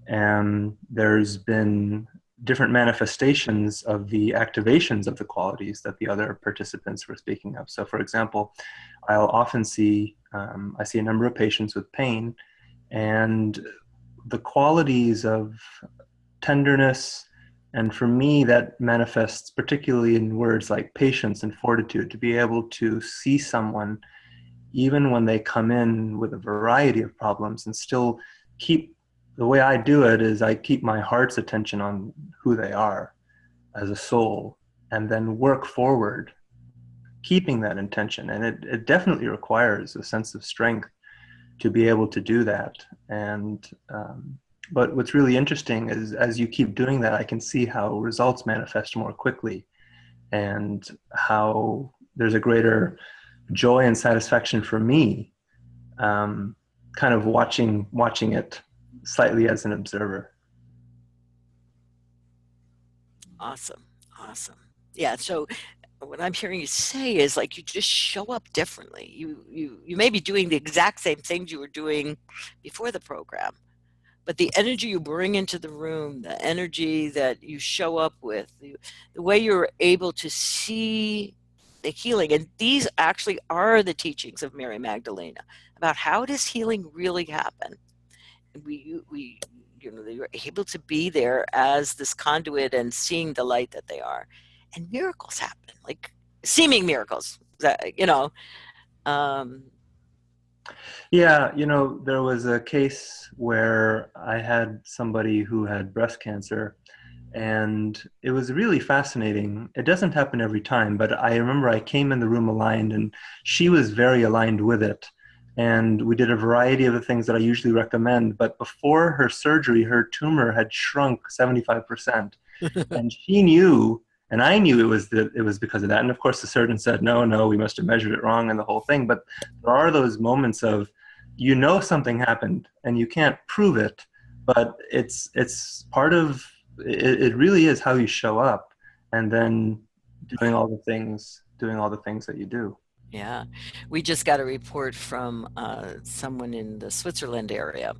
And there's been different manifestations of the activations of the qualities that the other participants were speaking of. So for example, I'll often see, I see a number of patients with pain, and the qualities of tenderness, and for me that manifests particularly in words like patience and fortitude, to be able to see someone even when they come in with a variety of problems and still keep, the way I do it is I keep my heart's attention on who they are as a soul and then work forward, keeping that intention. And it definitely requires a sense of strength to be able to do that. And but what's really interesting is as you keep doing that, I can see how results manifest more quickly and how there's a greater joy and satisfaction for me, kind of watching it slightly as an observer. Awesome. Yeah, so what I'm hearing you say is like you just show up differently. You may be doing the exact same things you were doing before the program, but the energy you bring into the room, the energy that you show up with, the way you're able to see the healing, and these actually are the teachings of Mary Magdalena about how does healing really happen. And we they were able to be there as this conduit and seeing the light that they are, and miracles happen, like seeming miracles that um, Yeah, there was a case where I had somebody who had breast cancer, and it was really fascinating. It doesn't happen every time, but I remember I came in the room aligned, and she was very aligned with it. And we did a variety of the things that I usually recommend, but before her surgery, her tumor had shrunk 75%. And she knew, and I knew it was because of that. And of course, the surgeon said, no, we must have measured it wrong and the whole thing. But there are those moments of, something happened and you can't prove it, but it's part of it. It really is how you show up, and then doing all the things that you do. Yeah. We just got a report from someone in the Switzerland area.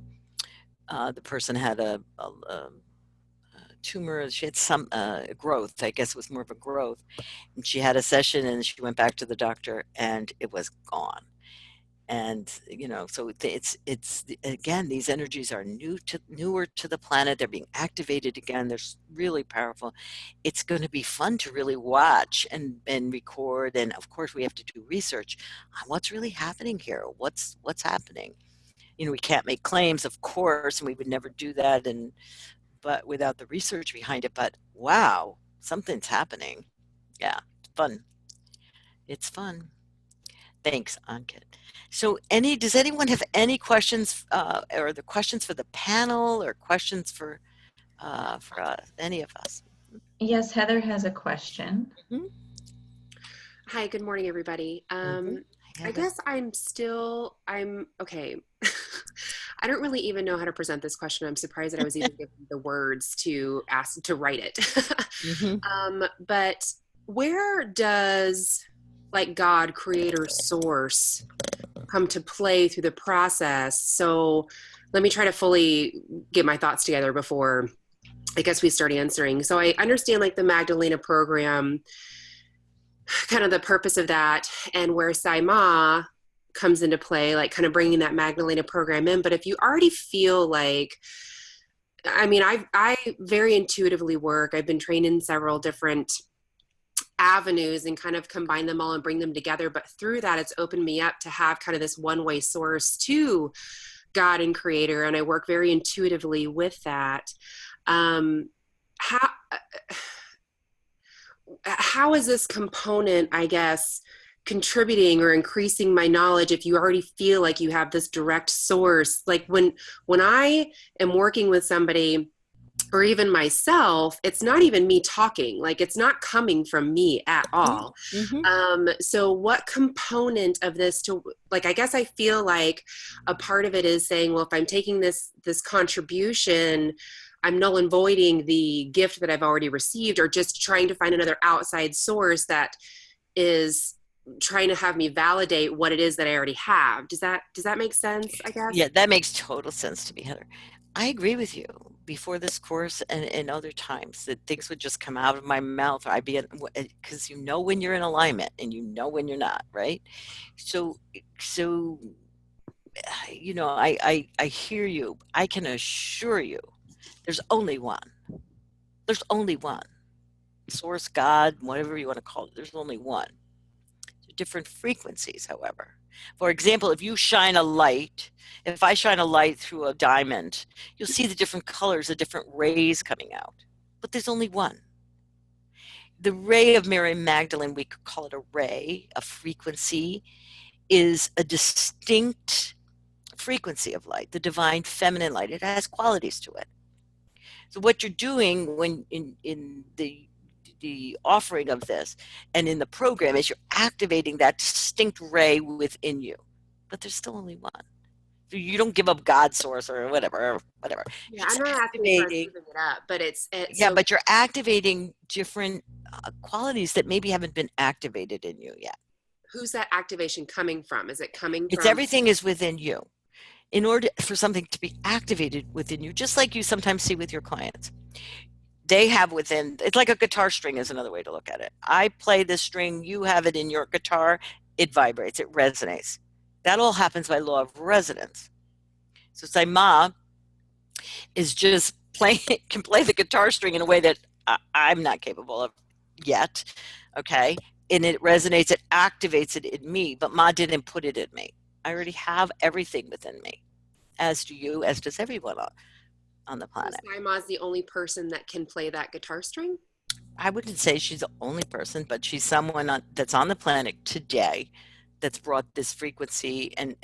The person had a tumor. She had some growth. I guess it was more of a growth. And she had a session and she went back to the doctor and it was gone. And so it's again, these energies are newer to the planet. They're being activated again. They're really powerful. It's going to be fun to really watch and record. And of course, we have to do research on what's really happening here. What's happening. We can't make claims, of course, and we would never do that. But without the research behind it. But wow, something's happening. Yeah, it's fun. It's fun. Thanks, Ankit. So, does anyone have any questions, or the questions for the panel, or questions for any of us? Yes, Heather has a question. Mhm. Hi, good morning, everybody. I guess I'm okay. I don't really even know how to present this question. I'm surprised that I was even given the words to write it. But where does God, creator, source come to play through the process? So let me try to fully get my thoughts together before I guess we start answering. So I understand the Magdalena program, kind of the purpose of that, and where Saima comes into play, kind of bringing that Magdalena program in. But if you already feel I very intuitively work. I've been trained in several different avenues and kind of combine them all and bring them together. But through that, it's opened me up to have kind of this one-way source to God and creator. And I work very intuitively with that. How is this component, I guess, contributing or increasing my knowledge if you already feel like you have this direct source? When I am working with somebody or even myself, it's not even me talking. It's not coming from me at all. So what component of this I guess I feel like a part of it is saying, well, if I'm taking this contribution, I'm null and voiding the gift that I've already received, or just trying to find another outside source that is trying to have me validate what it is that I already have. Does that make sense, I guess? Yeah, that makes total sense to me, Heather. I agree with you. Before this course and other times, that things would just come out of my mouth, or I'd be because when you're in alignment and when you're not, right? So I hear you. I can assure you, there's only one. There's only one. Source, God, whatever you want to call it. There's only one. Different frequencies, however. For example, if I shine a light through a diamond, you'll see the different colors, the different rays coming out. But there's only one. The ray of Mary Magdalene, we could call it a ray, a frequency, is a distinct frequency of light, the divine feminine light. It has qualities to it. So what you're doing when in the offering of this and in the program is you're activating that distinct ray within you, but there's still only one. So you don't give up God's source or whatever. Yeah, I'm not asking for giving it up, but but you're activating different qualities that maybe haven't been activated in you yet. Who's that activation coming from? Is it coming from? Everything is within you. In order for something to be activated within you, just like you sometimes see with your clients, they have within, it's like a guitar string is another way to look at it. I play this string, you have it in your guitar, it vibrates, it resonates. That all happens by law of resonance. So Saima is just can play the guitar string in a way that I'm not capable of yet, okay? And it resonates, it activates it in me, but Ma didn't put it in me. I already have everything within me, as do you, as does everyone on the So planet. Saima's the only person that can play that guitar string? I wouldn't say she's the only person, but she's someone that's on the planet today that's brought this frequency and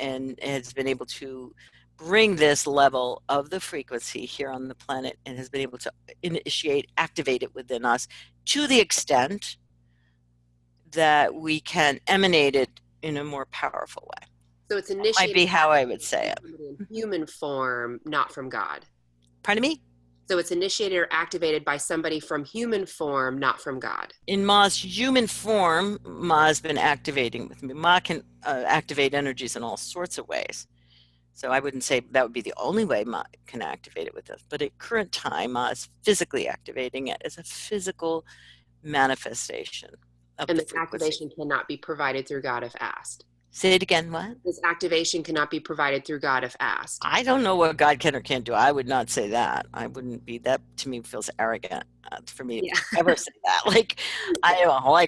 has been able to bring this level of the frequency here on the planet and has been able to activate it within us to the extent that we can emanate it in a more powerful way. So it's Might initiated be how I would say it. in human form, not from God. Pardon me? So it's initiated or activated by somebody from human form, not from God. In Ma's human form, Ma's been activating with me. Ma can activate energies in all sorts of ways. So I wouldn't say that would be the only way Ma can activate it with us. But at current time, Ma is physically activating it as a physical manifestation of And the this frequency. activation cannot be provided through God if asked. Say it again, what? This activation cannot be provided through God if asked. I don't know what God can or can't do. I would not say that. I wouldn't be that. To me, feels arrogant for me to ever say that. Like,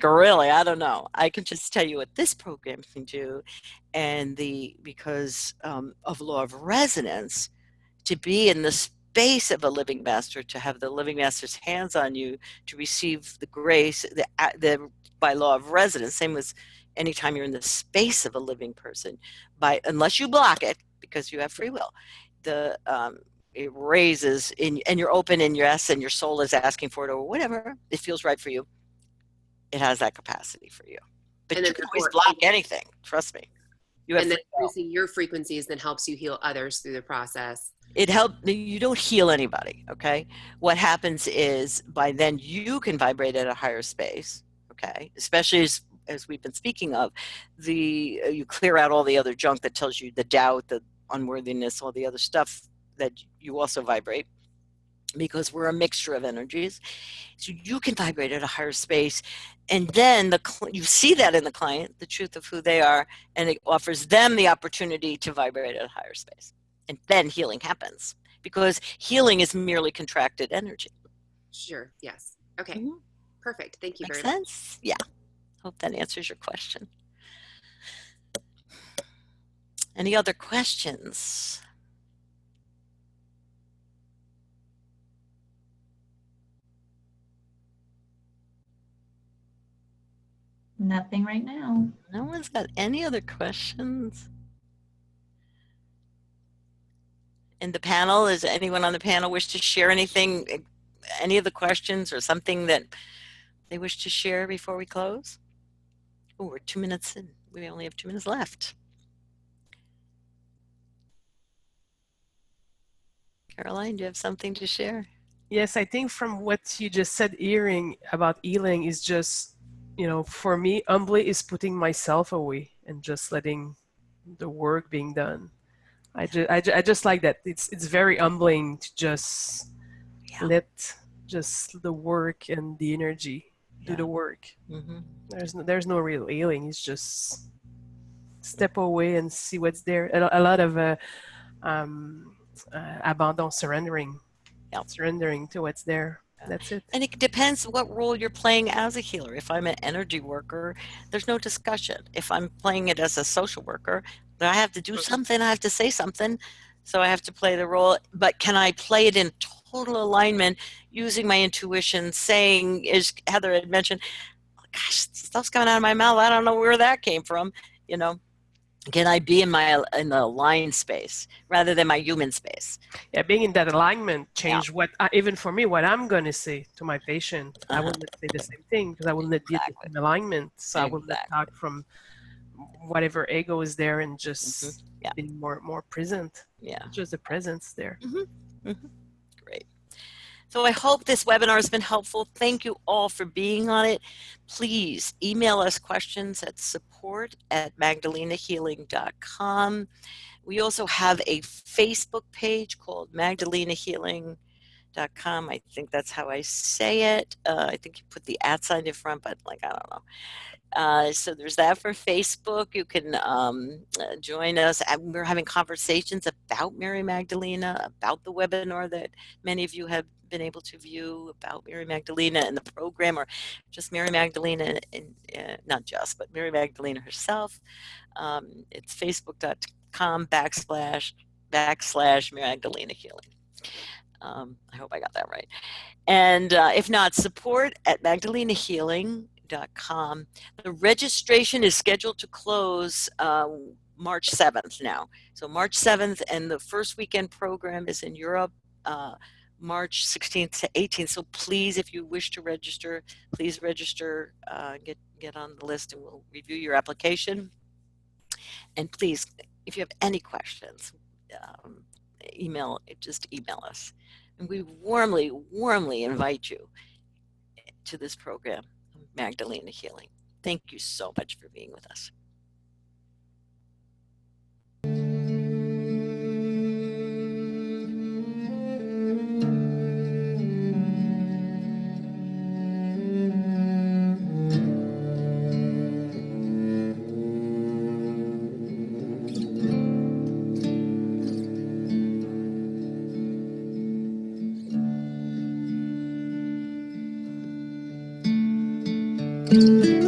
really, I don't know. I can just tell you what this program can do, and because of law of resonance, to be in the space of a living master, to have the living master's hands on you, to receive the grace, by law of resonance, same as anytime you're in the space of a living person, unless you block it because you have free will, it raises and you're open in yes, and your soul is asking for it or whatever it feels right for you. It has that capacity for you, but you can always block anything. Trust me. You have and then increasing your frequencies then helps you heal others through the process. You don't heal anybody, okay? What happens is by then you can vibrate at a higher space, okay? Especially as we've been speaking of, you clear out all the other junk that tells you the doubt, the unworthiness, all the other stuff that you also vibrate, because we're a mixture of energies. So you can vibrate at a higher space, and then you see that in the client, the truth of who they are, and it offers them the opportunity to vibrate at a higher space. And then healing happens, because healing is merely contracted energy. Sure. Yes. Okay. Perfect. Thank you very much. Makes sense? Yeah. Hope that answers your question. Any other questions? Nothing right now. No one's got any other questions? In the panel, does anyone on the panel wish to share anything, any of the questions or something that they wish to share before we close? Oh, we're 2 minutes in. We only have 2 minutes left. Caroline, do you have something to share? Yes, I think from what you just said, hearing about healing is just, for me, humbly is putting myself away and just letting the work being done. I just like that. It's very humbling to just let just the work and the energy do the work. There's no real healing. It's just step away and see what's there. A lot of abandon, surrendering to what's there. That's it. And it depends what role you're playing as a healer. If I'm an energy worker, there's no discussion. If I'm playing it as a social worker, I have to do something, I have to say something, so I have to play the role. But can I play it in total alignment using my intuition, saying, as Heather had mentioned, gosh, stuff's coming out of my mouth, I don't know where that came from, Can I be in the aligned space rather than my human space? Yeah, being in that alignment changed what, even for me, what I'm going to say to my patient. I will not say the same thing because I will not be in alignment. So I will not talk from whatever ego is there and just being more present. Yeah, just the presence there. Great. So I hope this webinar has been helpful. Thank you all for being on it. Please email us questions at support@magdalenahealing.com. We also have a Facebook page called magdalenahealing.com. I think that's how I say it. I think you put the @ in front, but I don't know. So there's that for Facebook. You can join us. We're having conversations about Mary Magdalena, about the webinar that many of you have been able to view about Mary Magdalena and the program, or just Mary Magdalena, and not just, but Mary Magdalena herself, it's facebook.com/Mary Magdalena Healing. I hope I got that right. And if not, support at magdalenahealing.com. The registration is scheduled to close March 7th now. So March 7th, and the first weekend program is in Europe, March 16th to 18th. So please, if you wish to register, please register, get on the list, and we'll review your application. And please, if you have any questions, just email us. And we warmly invite you to this program, Magdalena Healing. Thank you so much for being with us. Thank you.